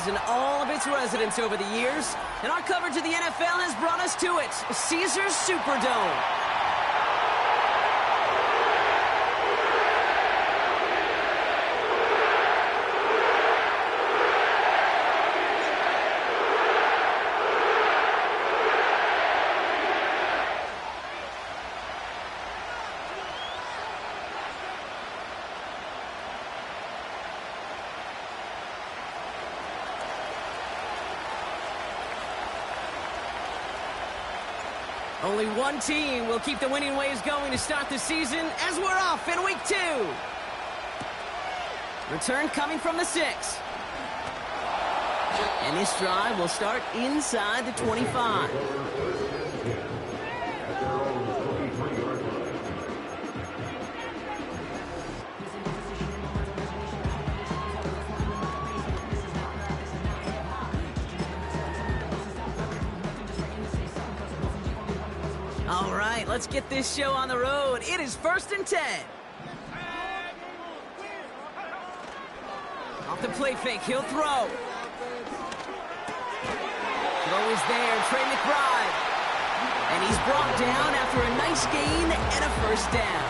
fans and all of its residents over the years, and our coverage of the NFL has brought us to it, Caesars Superdome. Only one team will keep the winning ways going to start the season as we're off in week 2. Return coming from the 6. And this drive will start inside the 25. All right, let's get this show on the road. It is 1st and 10. Off the play fake, he'll throw. Throw is there, Trey McBride. And he's brought down after a nice gain and a 1st down.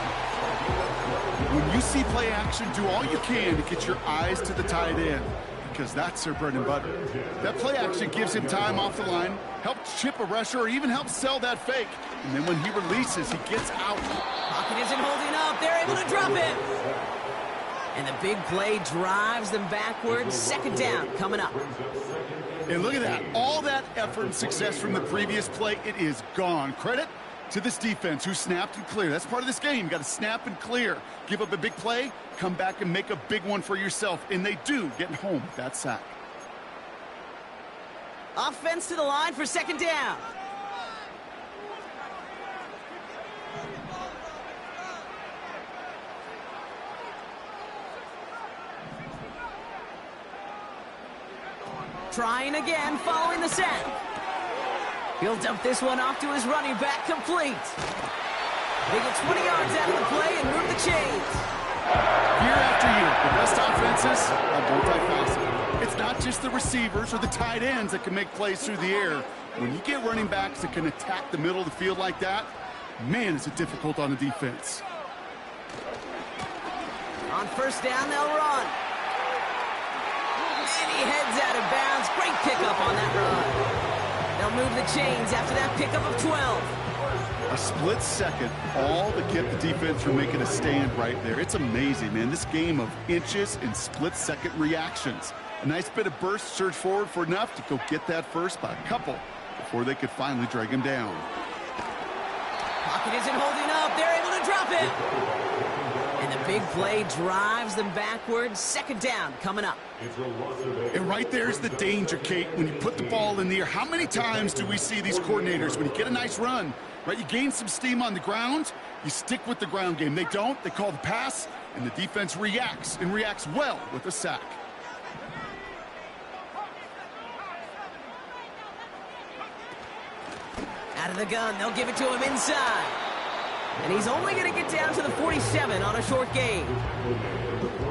When you see play action, do all you can to get your eyes to the tight end, because that's their bread and butter. That play action gives him time off the line, helps chip a rusher, or even helps sell that fake. And then when he releases, he gets out. Pocket isn't holding up. They're able to drop him. And the big play drives them backwards. 2nd down coming up. And look at that. All that effort and success from the previous play, it is gone. Credit to this defense who snapped and cleared. That's part of this game. You got to snap and clear. Give up a big play, come back and make a big one for yourself. And they do, getting home with that sack. Offense to the line for 2nd down. Trying again, following the sack. He'll dump this one off to his running back, complete. They get 20 yards out of the play and move the chains. Year after year, the best offenses are multifaceted. It's not just the receivers or the tight ends that can make plays through the air. When you get running backs that can attack the middle of the field like that, man, is it difficult on the defense. On 1st down, they'll run. And he heads out of bounds. Great pickup on that run. They'll move the chains after that pickup of 12. A split second, all that kept the defense from making a stand right there. It's amazing, man. This game of inches and split-second reactions. A nice bit of burst, surge forward for enough to go get that first by a couple before they could finally drag him down. Pocket isn't holding up. They're able to drop it. And the big play drives them backwards. 2nd down coming up. And right there's the danger, Kate, when you put the ball in the air. How many times do we see these coordinators, when you get a nice run, right, you gain some steam on the ground, you stick with the ground game. They don't. They call the pass, and the defense reacts, and reacts well with a sack. Out of the gun, they'll give it to him inside. And he's only going to get down to the 47 on a short gain.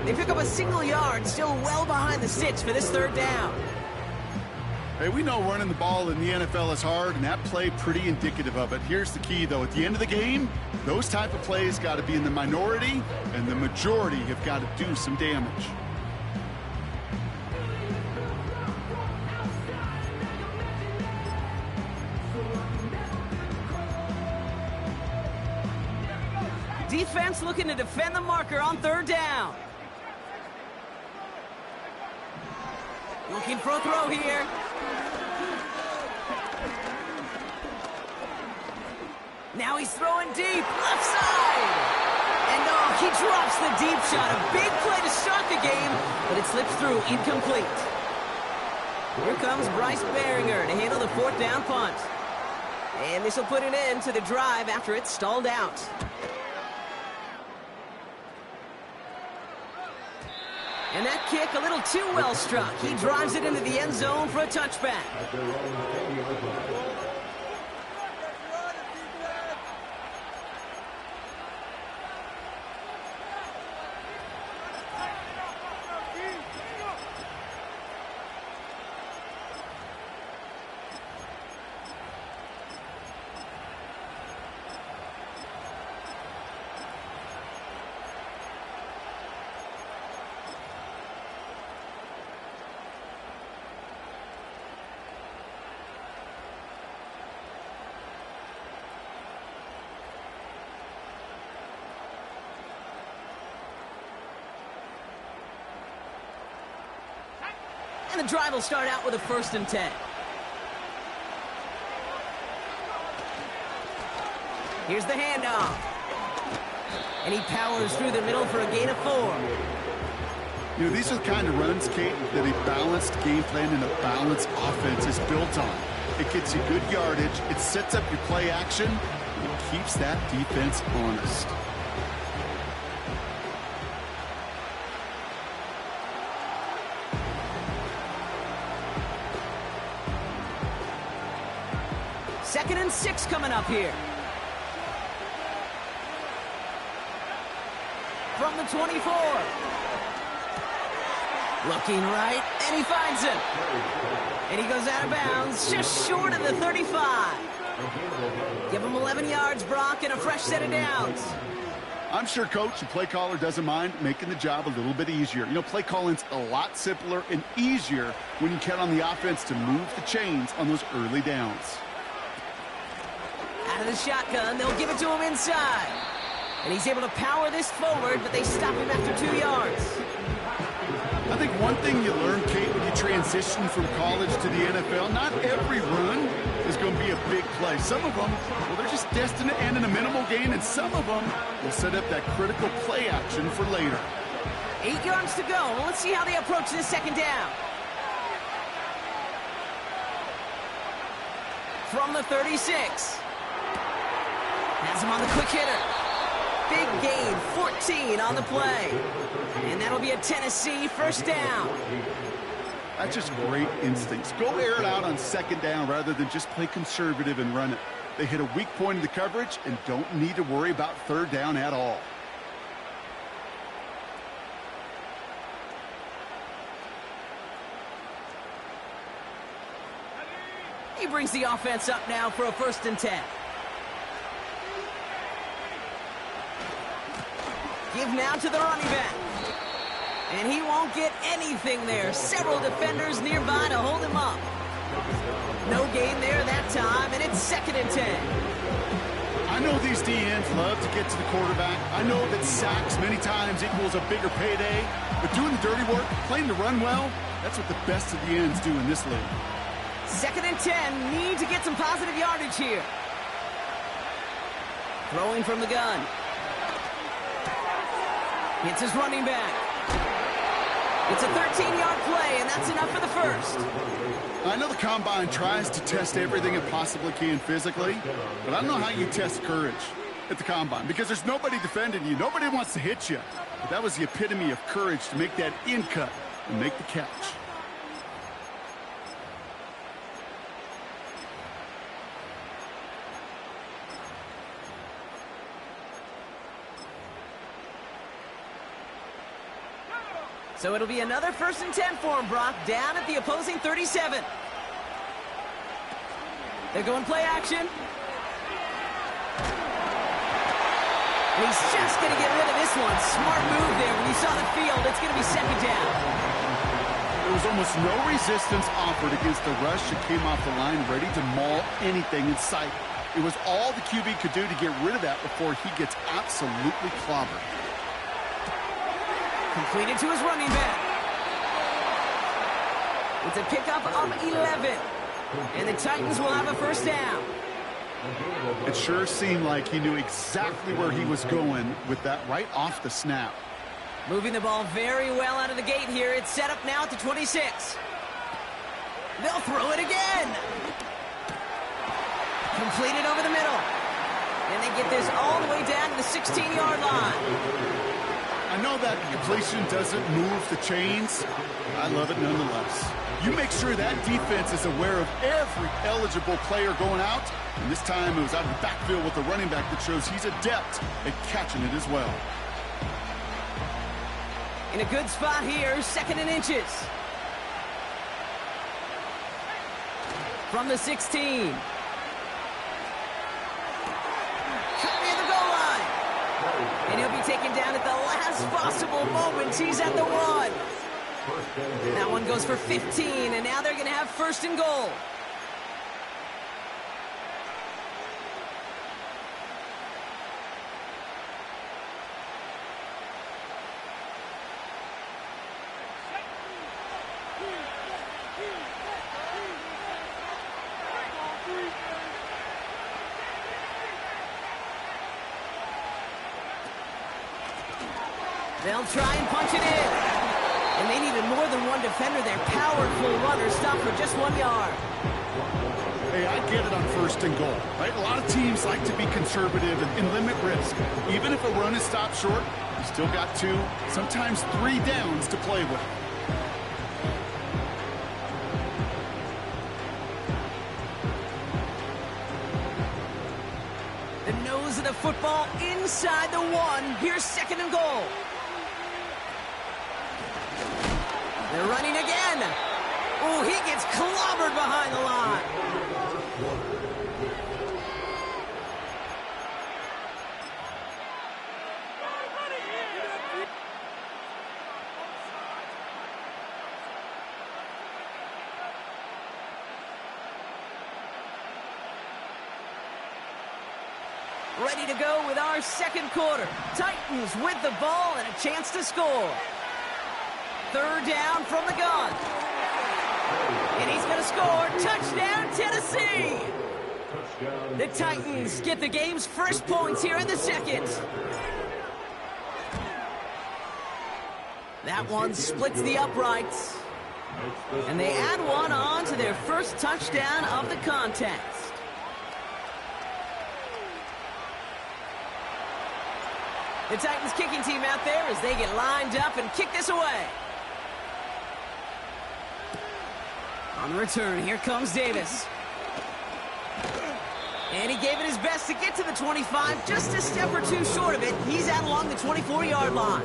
They pick up a single yard, still well behind the sticks for this 3rd down. Hey, we know running the ball in the NFL is hard, and that play pretty indicative of it. Here's the key, though. At the end of the game, those type of plays got to be in the minority, and the majority have got to do some damage. Defense looking to defend the marker on 3rd down. Looking for a throw here. Now he's throwing deep, left side. And oh, he drops the deep shot. A big play to start the game, but it slips through, incomplete. Here comes Bryce Behringer to handle the 4th down punt. And this will put an end to the drive after it's stalled out. And that kick a little too well struck. He drives it into the end zone for a touchback. And the drive will start out with a 1st and 10. Here's the handoff. And he powers through the middle for a gain of 4. You know, these are the kind of runs, Kate, that a balanced game plan and a balanced offense is built on. It gets you good yardage, it sets up your play action, and it keeps that defense honest. Second and 6 coming up here. From the 24. Looking right, and he finds him. And he goes out of bounds, just short of the 35. Give him 11 yards, Brock, and a fresh set of downs. I'm sure Coach, the play caller, doesn't mind making the job a little bit easier. You know, play calling's a lot simpler and easier when you count on the offense to move the chains on those early downs. Out of the shotgun, they'll give it to him inside. And he's able to power this forward, but they stop him after 2 yards. I think one thing you learn, Kate, when you transition from college to the NFL, not every run is going to be a big play. Some of them, well, they're just destined to end in a minimal gain, and some of them will set up that critical play action for later. 8 yards to go. Well, let's see how they approach this 2nd down. From the 36. Has him on the quick hitter. Big gain, 14 on the play. And that'll be a Tennessee 1st down. That's just great instincts. Go air it out on 2nd down rather than just play conservative and run it. They hit a weak point in the coverage and don't need to worry about 3rd down at all. He brings the offense up now for a 1st and 10. Give now to the running back. And he won't get anything there. Several defenders nearby to hold him up. No gain there that time, and it's 2nd and 10. I know these DNs love to get to the quarterback. I know that sacks many times equals a bigger payday. But doing the dirty work, playing to run well, that's what the best of the ends do in this league. 2nd and 10. Need to get some positive yardage here. Throwing from the gun. It's his running back. It's a 13-yard play, and that's enough for the 1st. I know the Combine tries to test everything it possibly can physically, but I don't know how you test courage at the Combine because there's nobody defending you. Nobody wants to hit you. But that was the epitome of courage to make that in cut and make the catch. So it'll be another 1st and 10 for him, Brock, down at the opposing 37. They're going play action. And he's just going to get rid of this one. Smart move there. When you saw the field, it's going to be 2nd down. There was almost no resistance offered against the rush that came off the line ready to maul anything in sight. It was all the QB could do to get rid of that before he gets absolutely clobbered. Completed to his running back. It's a pickup of 11. And the Titans will have a 1st down. It sure seemed like he knew exactly where he was going with that right off the snap. Moving the ball very well out of the gate here. It's set up now at the 26. They'll throw it again. Completed over the middle. And they get this all the way down to the 16-yard line. I know that completion doesn't move the chains. I love it nonetheless. You make sure that defense is aware of every eligible player going out. And this time it was out of the backfield with the running back that shows he's adept at catching it as well. In a good spot here, 2nd and inches. From the 16. And he'll be taken down at the last possible moment. He's at the 1. That one goes for 15, and now they're going to have 1st and goal. They'll try and punch it in. And they needed more than one defender. Their powerful runner stopped for just 1 yard. Hey, I get it on 1st and goal, right? A lot of teams like to be conservative and limit risk. Even if a run is stopped short, you still got 2, sometimes 3 downs to play with. The nose of the football inside the 1. Here's 2nd and goal. They're running again. Oh, he gets clobbered behind the line. Ready to go with our 2nd quarter. Titans with the ball and a chance to score. 3rd down from the gun. And he's going to score. Touchdown, Tennessee! The Titans get the game's first points here in the 2nd. That one splits the uprights. And they add one on to their first touchdown of the contest. The Titans kicking team out there as they get lined up and kick this away. On the return, here comes Davis. And he gave it his best to get to the 25, just a step or 2 short of it. He's out along the 24-yard line.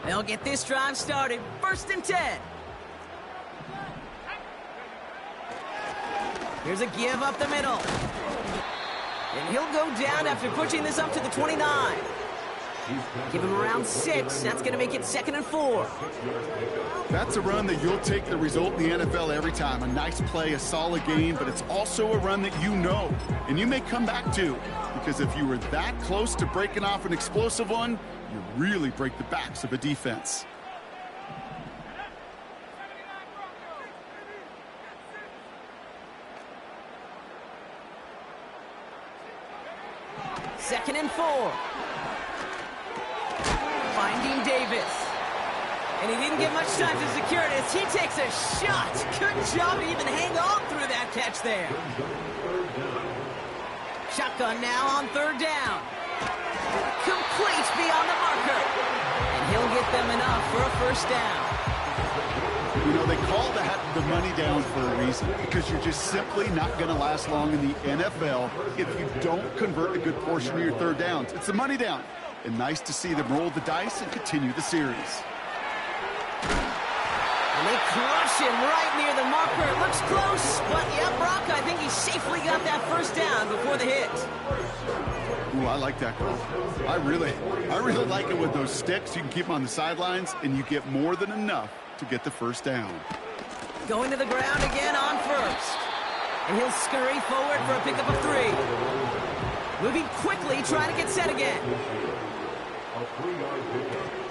They'll get this drive started. 1st and 10. Here's a give up the middle. And he'll go down after pushing this up to the 29. Give him around 6. That's going to make it 2nd and 4. That's a run that you'll take the result in the NFL every time. A nice play, a solid game, but it's also a run that you know, and you may come back to. Because if you were that close to breaking off an explosive one, you really break the backs of a defense. Second and 4. Finding Davis. And he didn't get much time to secure it as he takes a shot. Good job to even hang on through that catch there. Shotgun now on 3rd down. Complete beyond the marker. And he'll get them enough for a 1st down. You know, they call that the money down for a reason, because you're just simply not going to last long in the NFL if you don't convert a good portion of your 3rd downs. It's the money down. And nice to see them roll the dice and continue the series. And they crush him right near the marker. It looks close, but yeah, Brock, I think he safely got that 1st down before the hit. Ooh, I like that call. I really like it with those sticks. You can keep them on the sidelines, and you get more than enough to get the 1st down. Going to the ground again on 1st. And he'll scurry forward for a pickup of 3. Moving quickly, trying to get set again.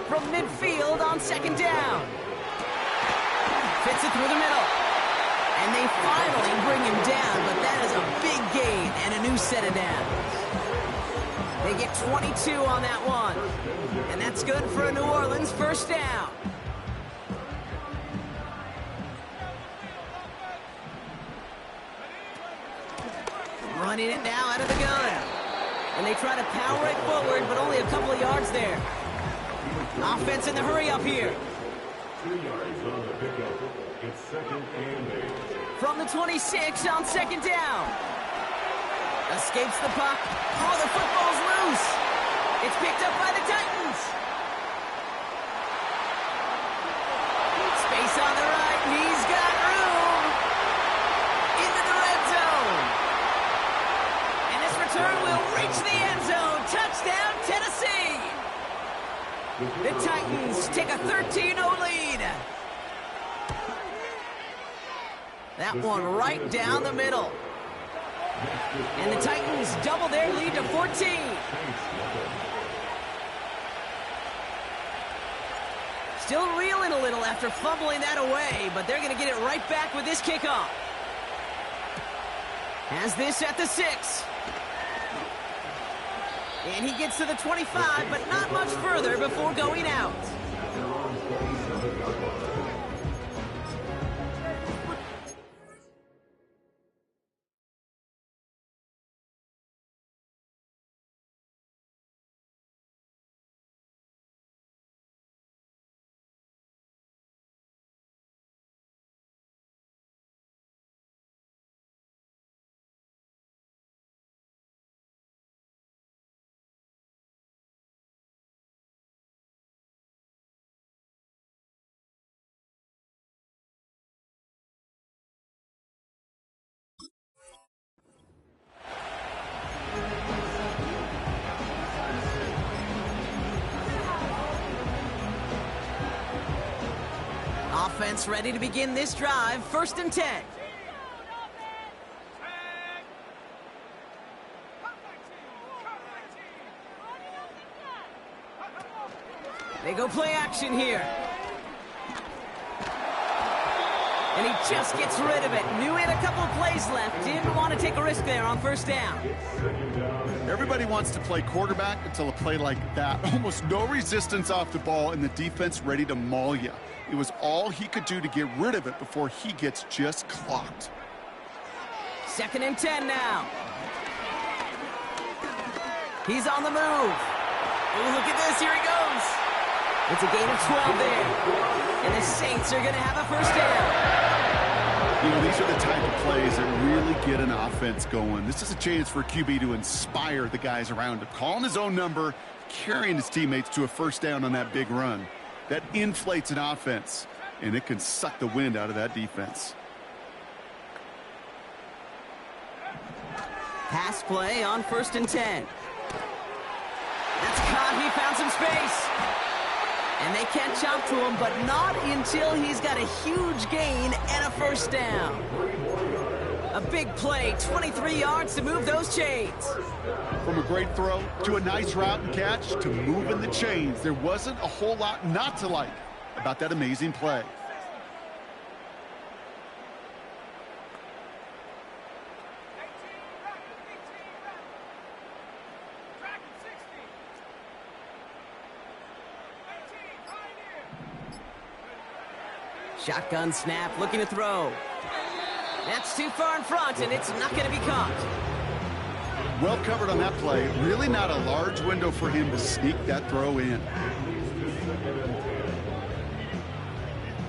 From midfield on 2nd down. Fits it through the middle. And they finally bring him down, but that is a big gain and a new set of downs. They get 22 on that one. And that's good for a New Orleans 1st down. Running it now out of the gun. And they try to power it forward, but only a couple of yards there. Offense in the hurry up here. 2 yards on the pickup. It's 2nd and 8. From the 26 on 2nd down. Escapes the puck. Oh, the football's loose. It's picked up by the Titans. Space on the right. He's got room. Into the red zone. And this return will reach the end zone. Touchdown, Tennessee. The Titans take a 13-0 lead. That one right down the middle. And the Titans double their lead to 14. Still reeling a little after fumbling that away, but they're going to get it right back with this kickoff. Has this at the 6. And he gets to the 25, but not much further before going out. Offense ready to begin this drive. 1st and 10. They go play action here. And he just gets rid of it. Knew he had a couple of plays left. Didn't want to take a risk there on 1st down. Everybody wants to play quarterback until a play like that. Almost no resistance off the ball and the defense ready to maul you. It was all he could do to get rid of it before he gets just clocked. 2nd and 10 now. He's on the move. Oh, look at this. Here he goes. It's a gain of 12 there. And the Saints are going to have a 1st down. You know, these are the type of plays that really get an offense going. This is a chance for QB to inspire the guys around him. Calling his own number, carrying his teammates to a 1st down on that big run. That inflates an offense, and it can suck the wind out of that defense. Pass play on 1st and 10. That's caught. He found some space. And they can't jump to him, but not until he's got a huge gain and a 1st down. A big play, 23 yards to move those chains. From a great throw to a nice route and catch to moving the chains, there wasn't a whole lot not to like about that amazing play. Shotgun snap, looking to throw. That's too far in front, and it's not going to be caught. Well covered on that play. Really not a large window for him to sneak that throw in.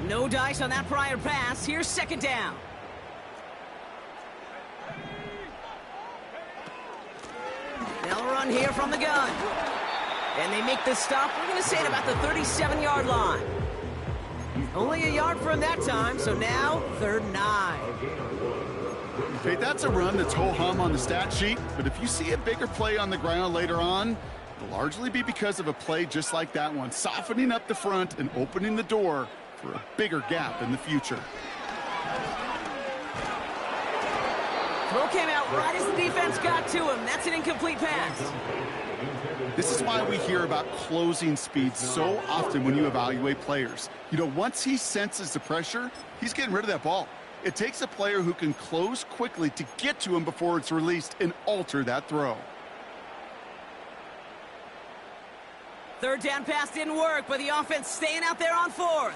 No dice on that prior pass. Here's 2nd down. They'll run here from the gun. And they make the stop. We're going to say at about the 37-yard line. Only a yard for him that time, so now 3rd and 9. Okay, that's a run that's ho-hum on the stat sheet, but if you see a bigger play on the ground later on, it'll largely be because of a play just like that one, softening up the front and opening the door for a bigger gap in the future. Throw came out right as the defense got to him. That's an incomplete pass. This is why we hear about closing speed so often when you evaluate players. You know, once he senses the pressure, he's getting rid of that ball. It takes a player who can close quickly to get to him before it's released and alter that throw. 3rd down pass didn't work, but the offense staying out there on 4th.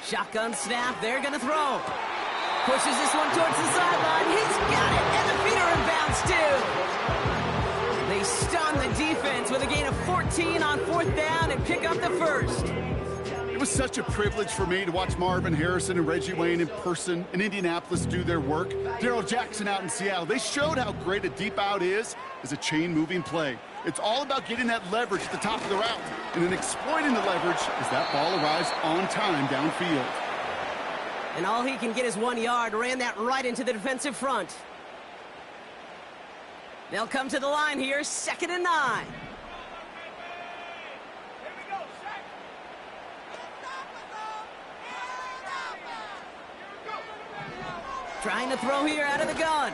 Shotgun snap, they're going to throw. Pushes this one towards the sideline. He's got it, and the feet are in bounds too. They stun the defense with a gain of 14 on 4th down and pick up the 1st. It was such a privilege for me to watch Marvin Harrison and Reggie Wayne in person in Indianapolis do their work. Darrell Jackson out in Seattle. They showed how great a deep out is as a chain-moving play. It's all about getting that leverage at the top of the route and then exploiting the leverage as that ball arrives on time downfield. And all he can get is 1 yard. Ran that right into the defensive front. They'll come to the line here, 2nd and 9. Trying to throw here out of the gun.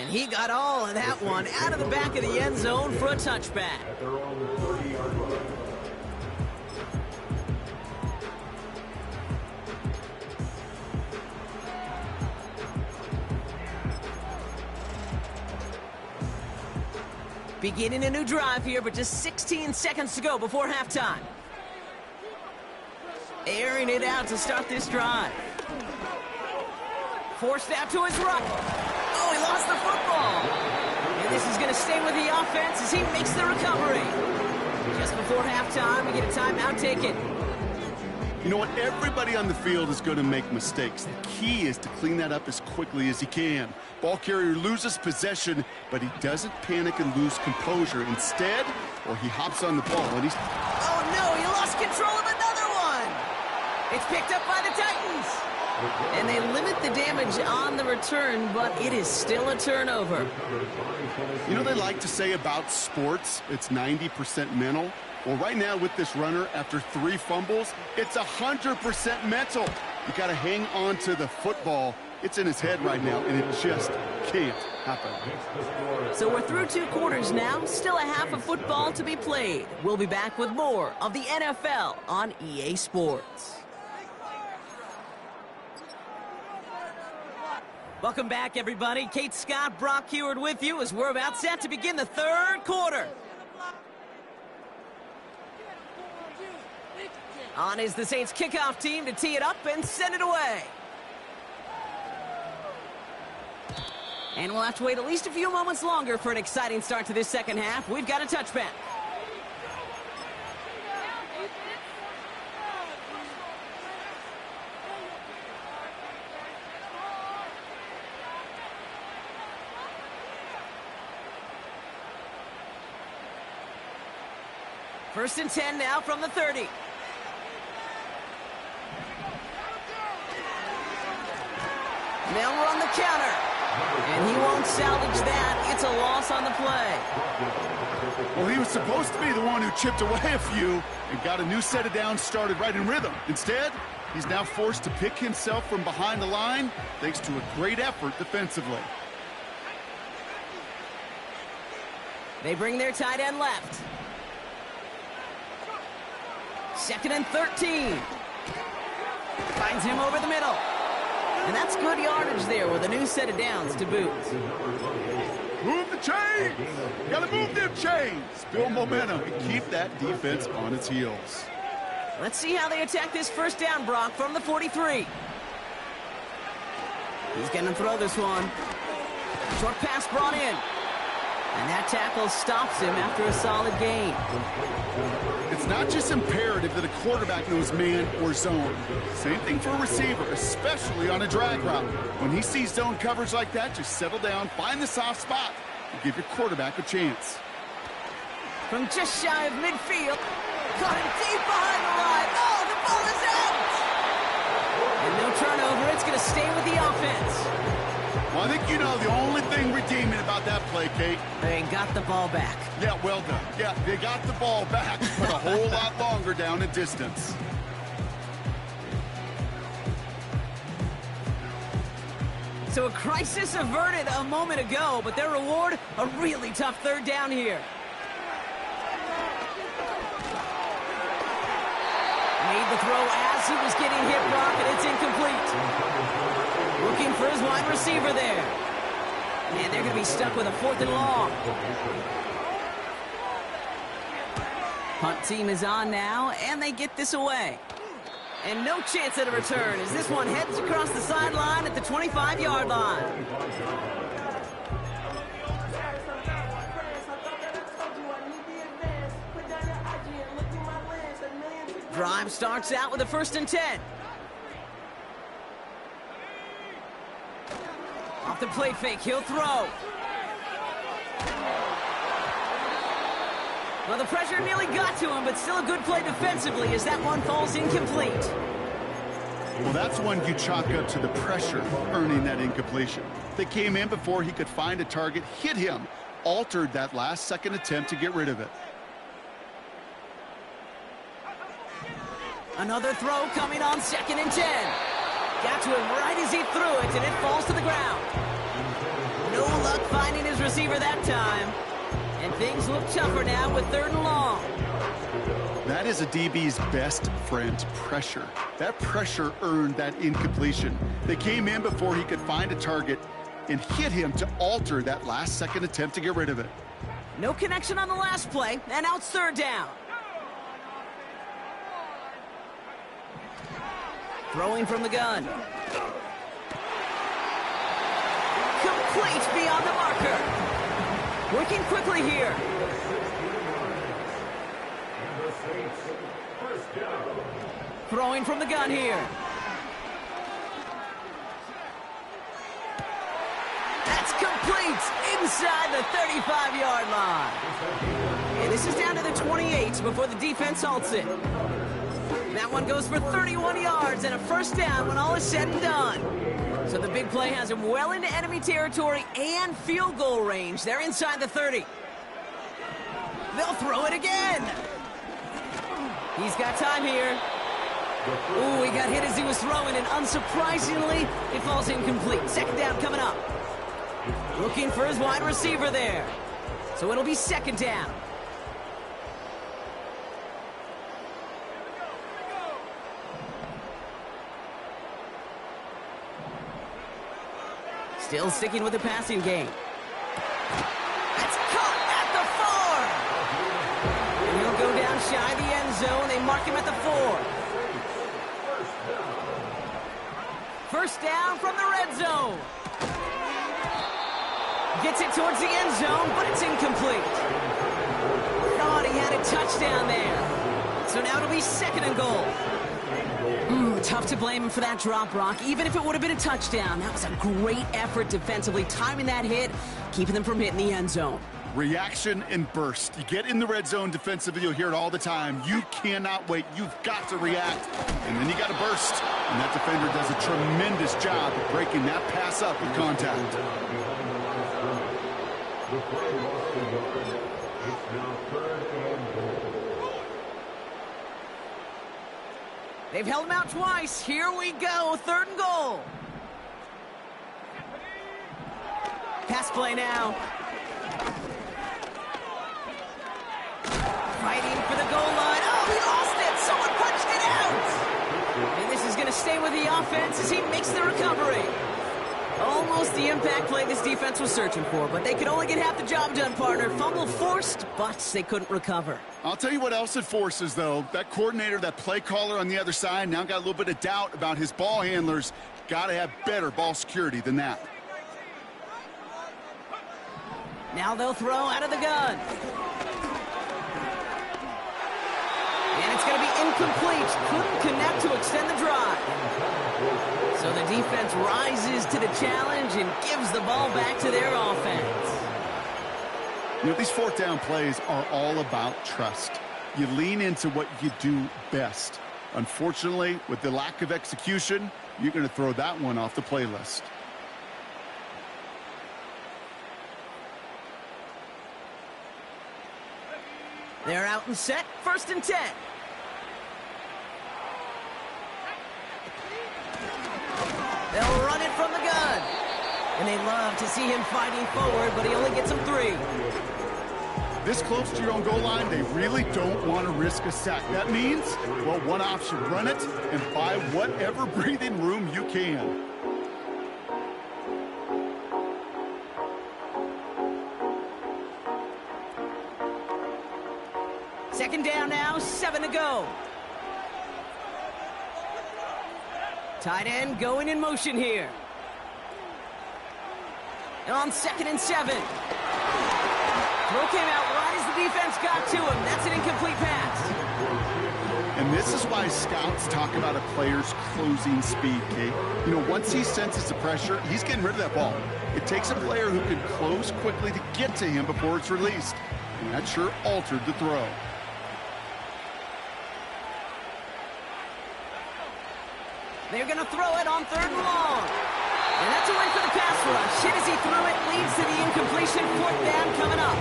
And he got all of that one out of the back of the end zone for a touchback. At their own 30-yard line. Beginning a new drive here, but just 16 seconds to go before halftime. Airing it out to start this drive. Forced out to his right. Oh, he lost the football. And this is going to stay with the offense as he makes the recovery. Just before halftime, we get a timeout taken. You know what? Everybody on the field is going to make mistakes. The key is to clean that up as quickly as he can. Ball carrier loses possession, but he doesn't panic and lose composure. Instead, or he hops on the ball and he's... Oh, no, he lost control of another one. It's picked up by the Titans. And they limit the damage on the return, but it is still a turnover. You know, they like to say about sports, it's 90% mental. Well, right now with this runner, after 3 fumbles, it's 100% mental. You got to hang on to the football. It's in his head right now, and it just can't happen. So we're through 2 quarters now. Still a half of football to be played. We'll be back with more of the NFL on EA Sports. Welcome back, everybody. Kate Scott, Brock Heward with you as we're about set to begin the 3rd quarter. On is the Saints kickoff team to tee it up and send it away. And we'll have to wait at least a few moments longer for an exciting start to this second half. We've got a touchback. First and 10 now from the 30. Now we're on the counter. And he won't salvage that. It's a loss on the play. Well, he was supposed to be the one who chipped away a few and got a new set of downs started right in rhythm. Instead, he's now forced to pick himself from behind the line thanks to a great effort defensively. They bring their tight end left. 2nd and 13. Finds him over the middle. And that's good yardage there with a new set of downs to boot. Move the chains! Gotta move them chains! Build momentum and keep that defense on its heels. Let's see how they attack this first down, Brock, from the 43. He's gonna throw this one. Short pass brought in. And that tackle stops him after a solid gain. It's not just imperative that a quarterback knows man or zone. Same thing for a receiver, especially on a drag route. When he sees zone coverage like that, just settle down, find the soft spot, and give your quarterback a chance. From just shy of midfield, caught him deep behind the line. Oh, the ball is out! And no turnover, it's going to stay with the offense. Well, I think you know the only thing redeeming about that play, Kate. They got the ball back. Yeah, well done. Yeah, they got the ball back, but a whole lot longer down in distance. So a crisis averted a moment ago, but their reward, a really tough 3rd down here. Made the throw as he was getting hit, Brock, and it's incomplete. Looking for his wide receiver there. Man, they're going to be stuck with a 4th and long. Punt team is on now, and they get this away. And no chance at a return as this one heads across the sideline at the 25-yard line. Drive starts out with a 1st and 10. Off the play fake, he'll throw. Well, the pressure nearly got to him, but still a good play defensively as that one falls incomplete. Well, that's one you chalk up to the pressure earning that incompletion. They came in before he could find a target, hit him, altered that last-second attempt to get rid of it. Another throw coming on 2nd and 10. Got to him right as he threw it, and it falls to the ground. No No luck finding his receiver that time. And things look tougher now with 3rd and long. That is a DB's best friend, pressure. That pressure earned that incompletion. They came in before he could find a target and hit him to alter that last-second attempt to get rid of it. No connection on the last play, and now it's 3rd down. Throwing from the gun. Complete beyond the marker. Working quickly here. Throwing from the gun here. That's complete inside the 35-yard line. And this is down to the 28 before the defense halts it. That one goes for 31 yards and a 1st down when all is said and done. So the big play has him well into enemy territory and field goal range. They're inside the 30. They'll throw it again. He's got time here. Ooh, he got hit as he was throwing, and unsurprisingly, it falls incomplete. 2nd down coming up. Looking for his wide receiver there. So it'll be 2nd down. Still sticking with the passing game. That's caught at the 4. And he'll go down shy of the end zone. They mark him at the 4. 1st down from the red zone. Gets it towards the end zone, but it's incomplete. Thought he had a touchdown there. So now it'll be 2nd and goal. Tough to blame him for that drop, Brock. Even if it would have been a touchdown, that was a great effort defensively, timing that hit, keeping them from hitting the end zone. Reaction and burst. You get in the red zone defensively, you'll hear it all the time. You cannot wait. You've got to react. And then you got to burst. And that defender does a tremendous job of breaking that pass up with contact. The play lost the yard. It's now 3rd and goal. They've held him out twice. Here we go. 3rd and goal. Pass play now. Fighting for the goal line. Oh, he lost it. Someone punched it out. And this is going to stay with the offense as he makes the recovery. Almost the impact play this defense was searching for, but they could only get half the job done, partner. Fumble forced, but they couldn't recover. I'll tell you what else it forces, though. That coordinator, that play caller on the other side, now got a little bit of doubt about his ball handlers. Got to have better ball security than that. Now they'll throw out of the gun. And it's going to be incomplete. Couldn't connect to extend the drive. So the defense rises to the challenge and gives the ball back to their offense. You know, these 4th down plays are all about trust. You lean into what you do best. Unfortunately, with the lack of execution, you're going to throw that one off the playlist. They're out and set. 1st and 10. They'll run it from the gun. And they love to see him fighting forward, but he only gets them 3. This close to your own goal line, they really don't want to risk a sack. That means, well, one option, run it and buy whatever breathing room you can. Second down now, 7 to go. Tight end going in motion here. And on 2nd and 7. Throw came out right as the defense got to him. That's an incomplete pass. And this is why scouts talk about a player's closing speed, Kate. You know, once he senses the pressure, he's getting rid of that ball. It takes a player who can close quickly to get to him before it's released. And that sure altered the throw. They're going to throw it on 3rd and long. And that's a win for the pass rush. Hit as he threw it, leads to the incompletion. 4th down coming up.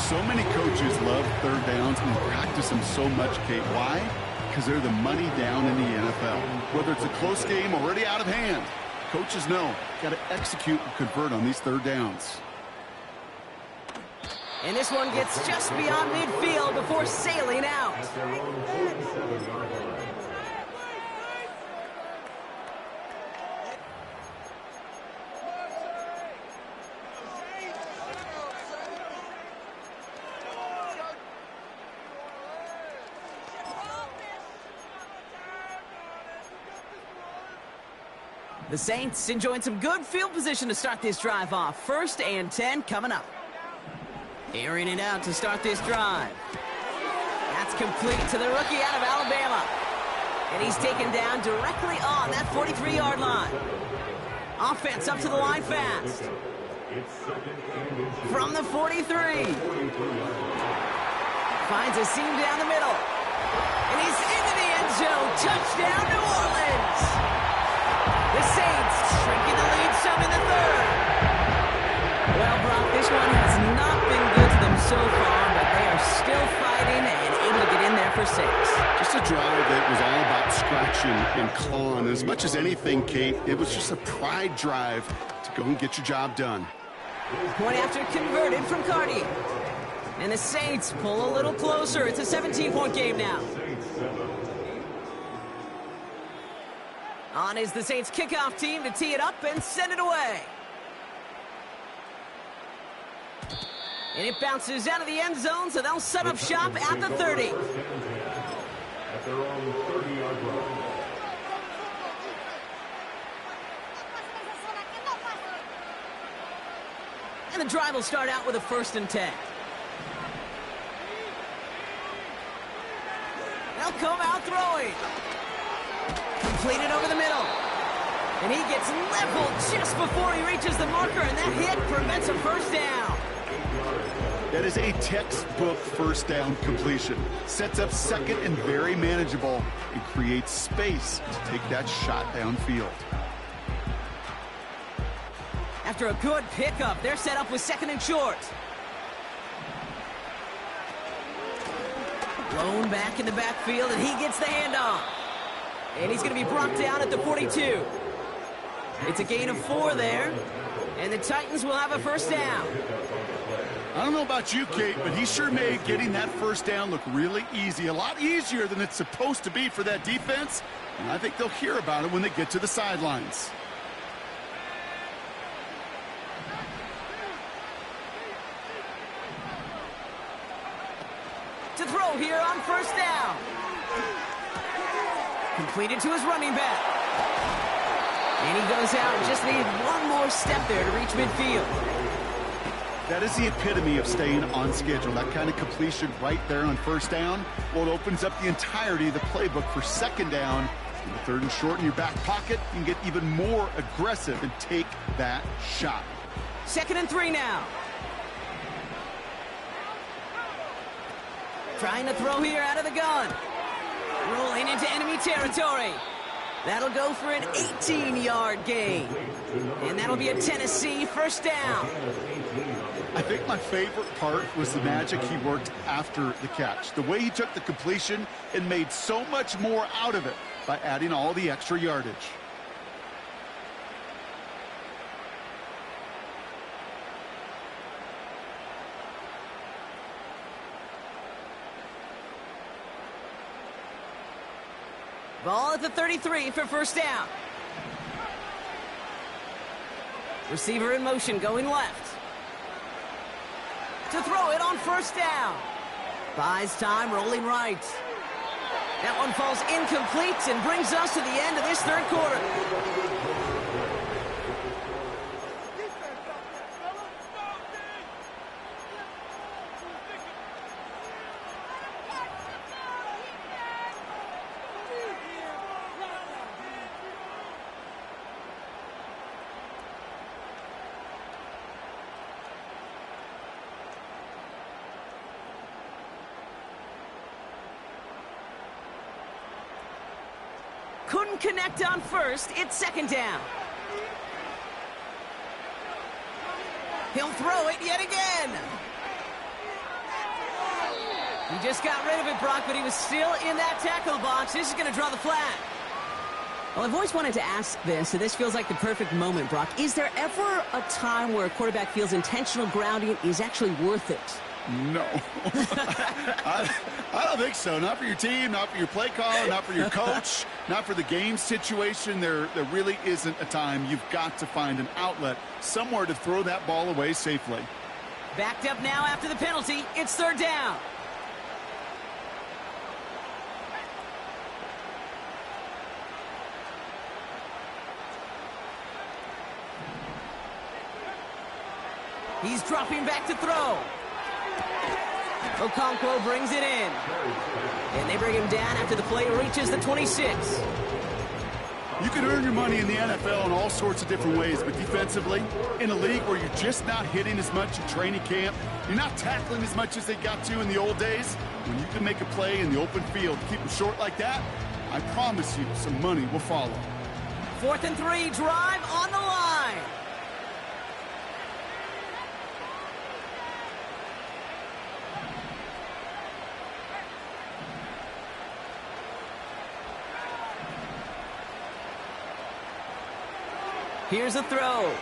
So many coaches love 3rd downs and practice them so much, Kate. Why? Because they're the money down in the NFL. Whether it's a close game already out of hand, Coaches know, got to execute and convert on these third downs. And this one gets just beyond midfield before sailing out. At their own 47-yard line. The Saints enjoying some good field position to start this drive off. 1st and 10 coming up. Airing it out to start this drive. That's complete to the rookie out of Alabama. And he's taken down directly on that 43-yard line. Offense up to the line fast. From the 43. Finds a seam down the middle. And he's into the end zone. Touchdown, New Orleans. The Saints shrinking the lead some in the 3rd. Well, Brock, this one has not been good to them so far, but they are still fighting and able to get in there for 6. Just a drive that was all about scratching and clawing. As much as anything, Kate, it was just a pride drive to go and get your job done. Point after converted from Cardi. And the Saints pull a little closer. It's a 17-point game now. On is the Saints kickoff team to tee it up and send it away. And it bounces out of the end zone, so they'll set up shop at the 30. At their own 30-yard line. And the drive will start out with a 1st and 10. They'll come out throwing. Completed over the middle. And he gets leveled just before he reaches the marker, and that hit prevents a 1st down. That is a textbook 1st down completion. Sets up 2nd and very manageable and creates space to take that shot downfield. After a good pickup, they're set up with 2nd and short. Blown back in the backfield, and he gets the handoff. And he's going to be brought down at the 42. It's a gain of 4 there, and the Titans will have a 1st down. I don't know about you, Kate, but he sure made getting that 1st down look really easy. A lot easier than it's supposed to be for that defense, and I think they'll hear about it when they get to the sidelines. To throw here on 1st down. Completed to his running back. And he goes out and just needed one more step there to reach midfield. That is the epitome of staying on schedule. That kind of completion right there on 1st down. Well, it opens up the entirety of the playbook for 2nd down. In the 3rd and short in your back pocket, you can get even more aggressive and take that shot. 2nd and 3 now. Trying to throw here out of the gun. Rolling into enemy territory. That'll go for an 18-yard gain. And that'll be a Tennessee 1st down. I think my favorite part was the magic he worked after the catch. The way he took the completion and made so much more out of it by adding all the extra yardage. Ball at the 33 for 1st down. Receiver in motion going left. To throw it on 1st down. Buys time, rolling right. That one falls incomplete and brings us to the end of this 3rd quarter. Couldn't connect on 1st. It's 2nd down. He'll throw it yet again. He just got rid of it, Brock, but he was still in that tackle box. This is going to draw the flag. Well, I've always wanted to ask this, and this feels like the perfect moment, Brock. Is there ever a time where a quarterback feels intentional grounding is actually worth it? No. I don't think so. Not for your team, not for your play caller, not for your coach, not for the game situation. There really isn't a time. You've got to find an outlet, somewhere to throw that ball away safely. Backed up now after the penalty. It's third down. He's dropping back to throw. Okonkwo brings it in. And they bring him down after the play reaches the 26. You can earn your money in the NFL in all sorts of different ways, but defensively, in a league where you're just not hitting as much in training camp, you're not tackling as much as they got to in the old days, when you can make a play in the open field, keep them short like that, I promise you some money will follow. 4th and 3, drive on the line. Here's a throw.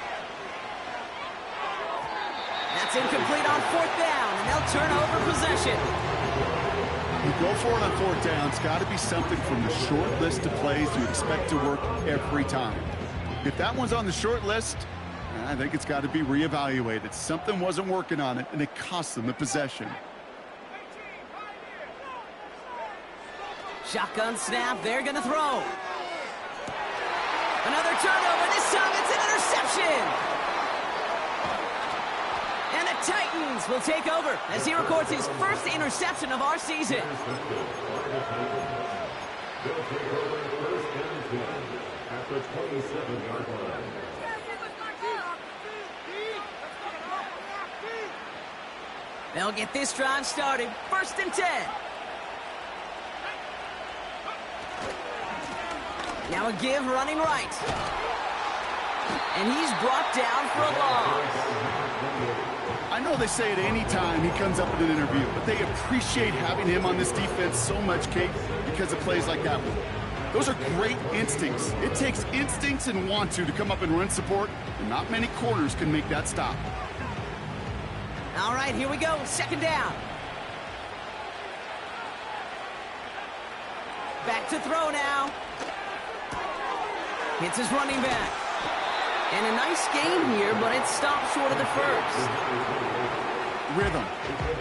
That's incomplete on 4th down, and they'll turn over possession. You go for it on 4th down. It's got to be something from the short list of plays you expect to work every time. If that one's on the short list, I think it's got to be reevaluated. Something wasn't working on it, and it cost them the possession. Shotgun snap, they're going to throw. Another turnover, this time it's an interception. And the Titans will take over as he records his first interception of our season. They'll take over first and 10 at the 27-yard line. They'll get this drive started. 1st and 10. Now a give running right. And he's brought down for a loss. I know they say it any time he comes up in an interview, but they appreciate having him on this defense so much, Kate, because of plays like that one. Those are great instincts. It takes instincts and want to come up and run support, and not many corners can make that stop. All right, here we go. 2nd down. Back to throw now. Hits his running back. And a nice game here, but it stopped short of the first. Rhythm.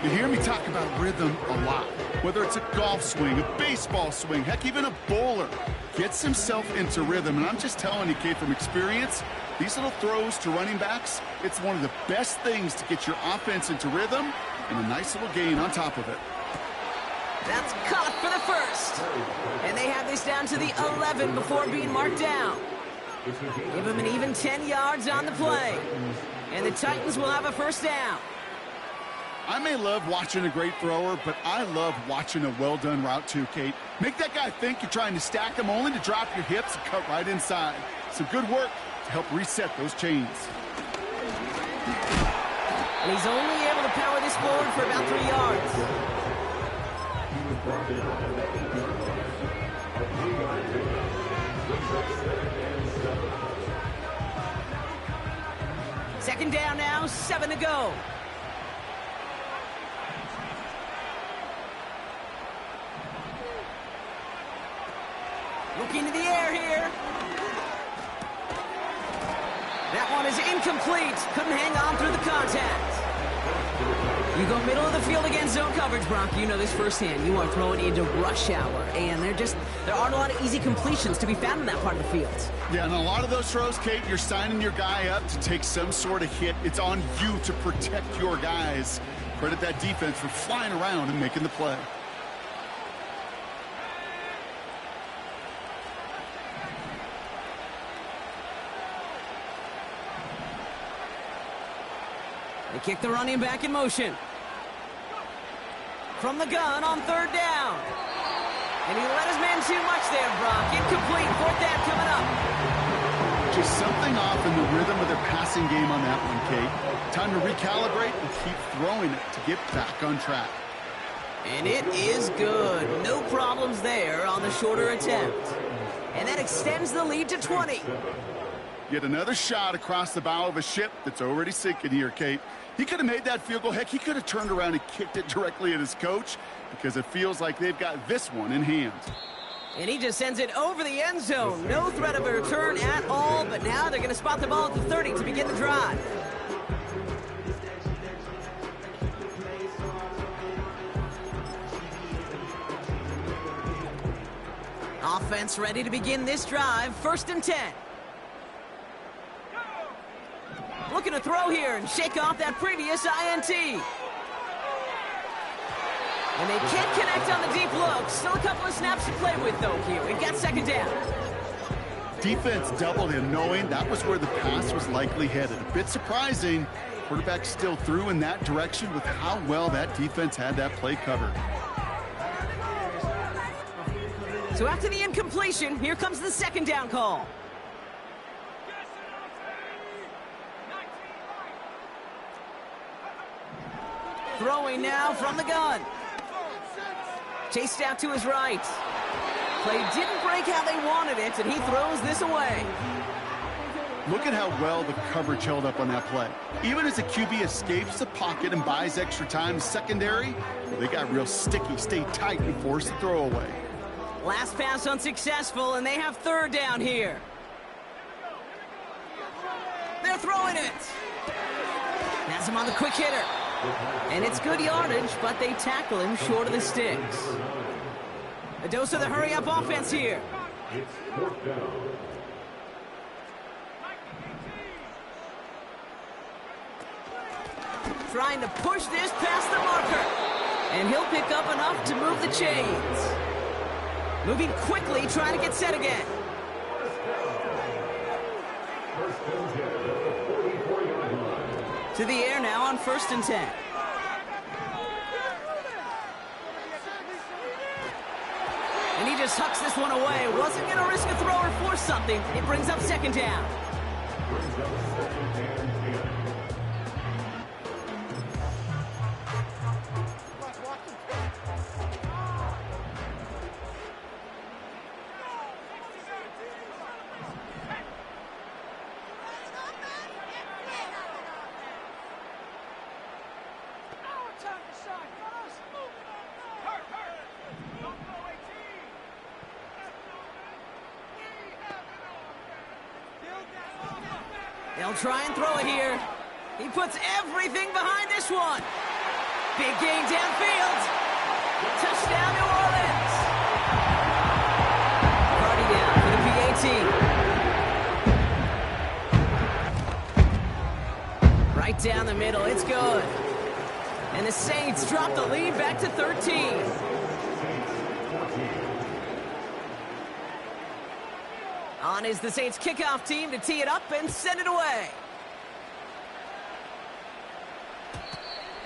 You hear me talk about rhythm a lot. Whether it's a golf swing, a baseball swing, heck, even a bowler gets himself into rhythm. And I'm just telling you, Kate, from experience, these little throws to running backs, it's one of the best things to get your offense into rhythm and a nice little gain on top of it. That's caught for the first. And they have this down to the 11 before being marked down. Give them an even 10 yards on the play. And the Titans will have a 1st down. I may love watching a great thrower, but I love watching a well-done route too, Kate. Make that guy think you're trying to stack him only to drop your hips and cut right inside. Some good work to help reset those chains. And he's only able to power this forward for about 3 yards. Second down now, 7 to go. Looking to the air here. That one is incomplete. Couldn't hang on through the contact. You go middle of the field against zone coverage, Brock. You know this firsthand. You are throwing into rush hour, and there aren't a lot of easy completions to be found in that part of the field. Yeah, and a lot of those throws, Kate, you're signing your guy up to take some sort of hit. It's on you to protect your guys. Credit that defense for flying around and making the play. They kick the running back in motion. From the gun on 3rd down. And he let his man too much there, Brock. Incomplete. 4th down coming up. Just something off in the rhythm of their passing game on that one, Kate. Time to recalibrate and keep throwing it to get back on track. And it is good. No problems there on the shorter attempt. And that extends the lead to 20. Yet another shot across the bow of a ship that's already sinking here, Kate. He could have made that field goal. Heck, he could have turned around and kicked it directly at his coach because it feels like they've got this one in hand. And he just sends it over the end zone. No threat of a return at all, but now they're going to spot the ball at the 30 to begin the drive. Offense ready to begin this drive. 1st and 10. Looking to throw here and shake off that previous INT. And they can't connect on the deep look. Still a couple of snaps to play with, though, here. We've got 2nd down. Defense doubled him, knowing that was where the pass was likely headed. A bit surprising. Quarterback still threw in that direction with how well that defense had that play covered. So after the incompletion, here comes the 2nd down call. Throwing now from the gun. Chased out to his right. Play didn't break how they wanted it, and he throws this away. Look at how well the coverage held up on that play. Even as the QB escapes the pocket and buys extra time secondary, they got real sticky, stayed tight, and forced the throw away. Last pass unsuccessful, and they have 3rd down here. They're throwing it. Has him on the quick hitter. And it's good yardage, but they tackle him short of the sticks. A dose of the hurry-up offense here. It's 4th down. Trying to push this past the marker. And he'll pick up enough to move the chains. Moving quickly, trying to get set again. To the air now on 1st and 10. And he just hucks this one away. Wasn't going to risk a throw or force something. It brings up 2nd down. They'll try and throw it here. He puts everything behind this one. Big gain downfield. Touchdown, New Orleans. Party down for the PAT. Right down the middle. It's good. And the Saints drop the lead back to 13. On is the Saints kickoff team to tee it up and send it away.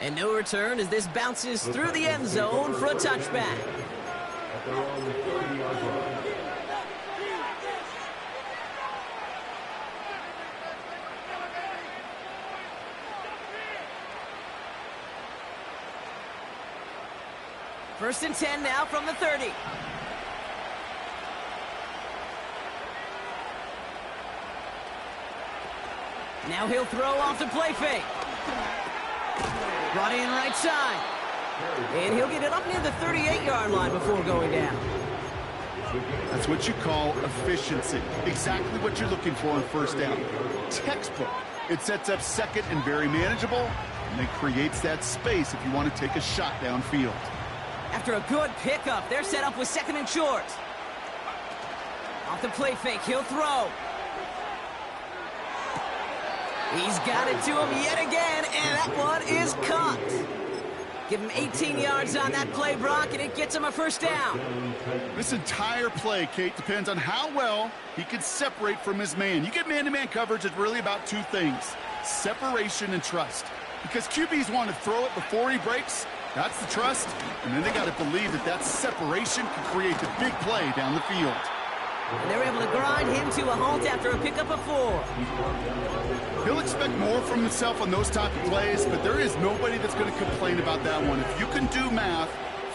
And no return as this bounces through the end zone for a touchback. At their own 30-yard line. First and 10 now from the 30. Now he'll throw off the play fake. Brought in right side. And he'll get it up near the 38-yard line before going down. That's what you call efficiency. Exactly what you're looking for on 1st down. Textbook. It sets up 2nd and very manageable, and it creates that space if you want to take a shot downfield. After a good pickup, they're set up with 2nd and short. Off the play fake, he'll throw. He's got it to him yet again, and that one is caught. Give him 18 yards on that play, Brock, and it gets him a 1st down. This entire play, Kate, depends on how well he can separate from his man. You get man-to-man coverage, it's really about 2 things, separation and trust. Because QBs want to throw it before he breaks, that's the trust, and then they got to believe that that separation can create the big play down the field. And they're able to grind him to a halt after a pickup of 4. He'll expect more from himself on those type of plays, but there is nobody that's going to complain about that one. If you can do math,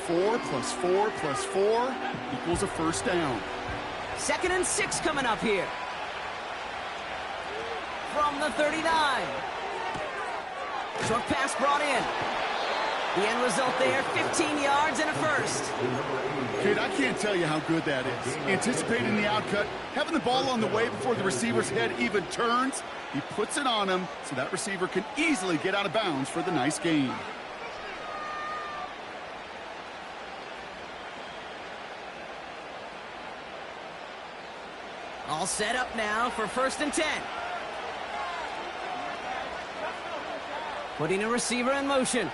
4 plus 4 plus 4 equals a first down. 2nd and 6 coming up here. From the 39. Short pass brought in. The end result there, 15 yards and a first. Kid, I can't tell you how good that is. Anticipating the outcut, having the ball on the way before the receiver's head even turns. He puts it on him so that receiver can easily get out of bounds for the nice gain. All set up now for 1st and 10. Putting a receiver in motion.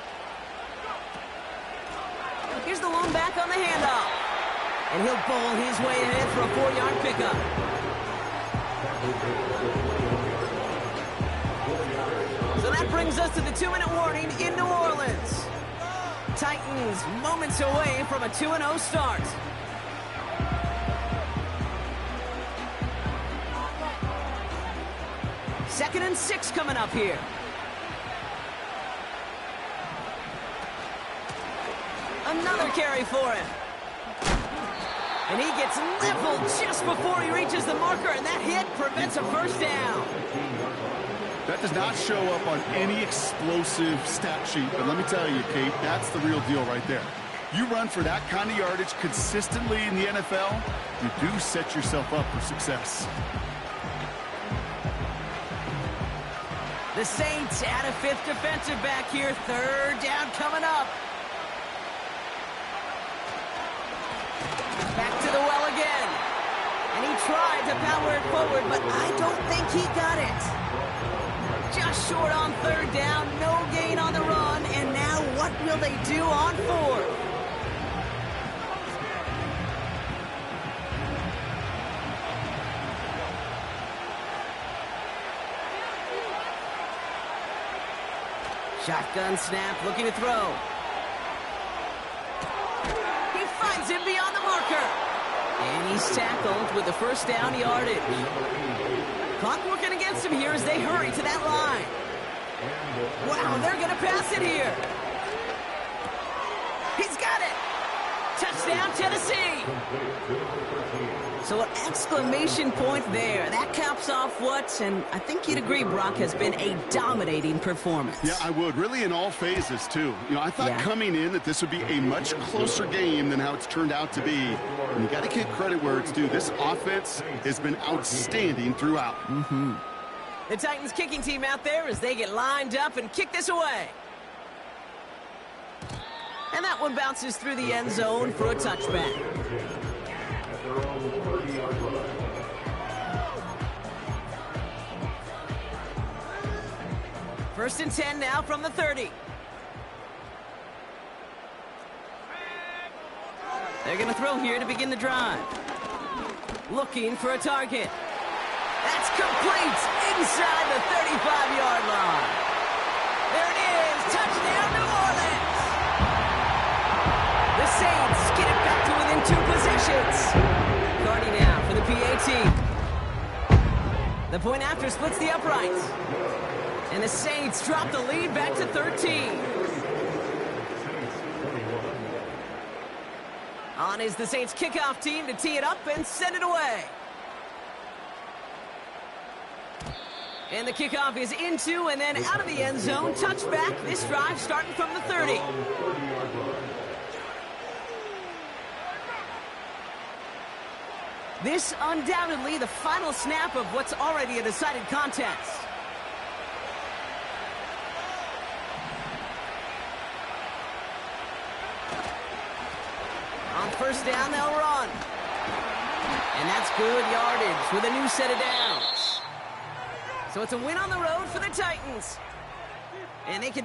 Here's the lone back on the handoff. And he'll bowl his way ahead for a 4-yard pickup. So that brings us to the 2-minute warning in New Orleans. Titans moments away from a 2-0 start. Second and 6 coming up here. Another carry for him. And he gets leveled just before he reaches the marker, and that hit prevents a first down. That does not show up on any explosive stat sheet, but let me tell you, Kate, that's the real deal right there. You run for that kind of yardage consistently in the NFL, you do set yourself up for success. The Saints add a 5th defensive back here. 3rd down coming up. Back to the well again. And he tried to power it forward, but I don't think he got it. Just short on 3rd down, no gain on the run, and now what will they do on 4th? Shotgun snap, looking to throw. He finds him beyond the marker. And he's tackled with the first down yardage. Clock working against him here as they hurry to that line. Wow, they're going to pass it here. He's got it. Touchdown, Tennessee. So an exclamation point there. That caps off what, and I think you'd agree, Brock, has been a dominating performance. Yeah, I would. Really in all phases, too. You know, I thought coming in that this would be a much closer game than how it's turned out to be. And you got to give credit where it's due. This offense has been outstanding throughout. The Titans kicking team out there as they get lined up and kick this away. And that one bounces through the end zone for a touchback. First and 10 now from the 30. They're going to throw here to begin the drive. Looking for a target. That's complete inside the 35-yard line. There it is. Touchdown, New Orleans. The Saints get it back to within 2 possessions. Cardi now for the PAT. The point after splits the uprights. And the Saints drop the lead back to 13. On is the Saints kickoff team to tee it up and send it away. And the kickoff is into and then out of the end zone. Touchback. This drive starting from the 30. This undoubtedly the final snap of what's already a decided contest. On first down, they'll run. And that's good yardage with a new set of downs. So it's a win on the road for the Titans. And they can be